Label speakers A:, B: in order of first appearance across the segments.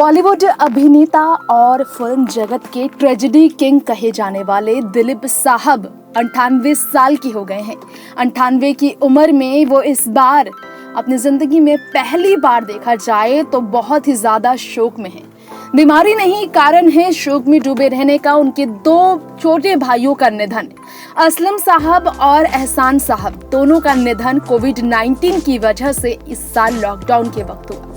A: बॉलीवुड अभिनेता और फिल्म जगत के ट्रेजेडी किंग कहे जाने वाले दिलीप साहब 98 साल के हो गए हैं। 98 की उम्र में वो इस बार अपनी जिंदगी में पहली बार देखा जाए तो बहुत ही ज्यादा शोक में हैं। बीमारी नहीं, कारण है शोक में डूबे रहने का उनके दो छोटे भाइयों का निधन। असलम साहब और एहसान साहब दोनों का निधन कोविड-19 की वजह से इस साल लॉकडाउन के वक्त हुआ।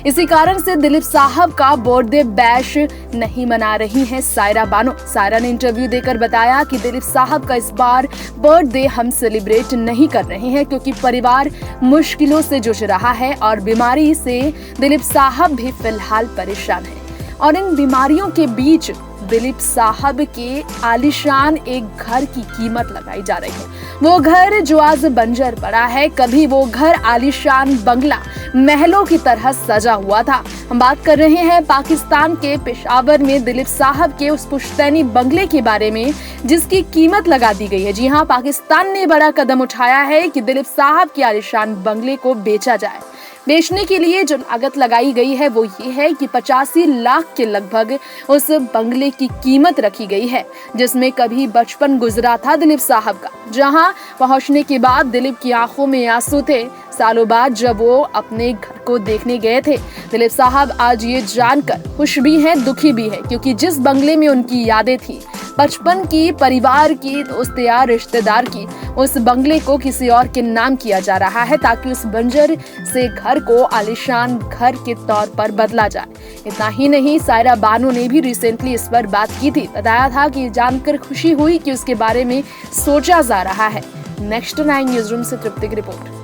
A: इसी कारण से दिलीप साहब का बर्थडे बैश नहीं मना रही हैं सायरा बानो। सायरा ने इंटरव्यू देकर बताया कि दिलीप साहब का इस बार बर्थडे हम सेलिब्रेट नहीं कर रहे हैं क्योंकि परिवार मुश्किलों से जूझ रहा है और बीमारी से दिलीप साहब भी फिलहाल परेशान हैं। और इन बीमारियों के बीच दिलीप साहब के आलीशान एक घर की कीमत लगाई जा रही है। वो घर जो आज बंजर पड़ा है, कभी वो घर आलीशान बंगला महलों की तरह सजा हुआ था। हम बात कर रहे हैं पाकिस्तान के पेशावर में दिलीप साहब के उस पुश्तैनी बंगले के बारे में जिसकी कीमत लगा दी गई है। जी हाँ, पाकिस्तान ने बड़ा कदम उठाया है कि दिलीप साहब के आलीशान बंगले को बेचा जाए। बेचने के लिए जो लागत लगाई गई है वो ये है कि 85 लाख के लगभग उस बंगले की कीमत रखी गई है, जिसमें कभी बचपन गुजरा था दिलीप साहब का। जहां पहुंचने के बाद दिलीप की आंखों में आंसू थे। सालों बाद जब वो अपने घर को देखने गए थे, दिलीप साहब आज ये जानकर खुश भी हैं, दुखी भी हैं, क्योंकि जिस बंगले में उनकी यादें थी, बचपन की, परिवार की, दोस्त यार, रिश्तेदार की, उस बंगले को किसी और के नाम किया जा रहा है ताकि उस बंजर से घर को आलीशान घर के तौर पर बदला जाए। इतना ही नहीं, सायरा बानो ने भी रिसेंटली इस पर बात की थी। बताया था कि जानकर खुशी हुई कि उसके बारे में सोचा जा रहा है। नेक्स्ट 9 न्यूज़ रूम से तृप्ति की रिपोर्ट।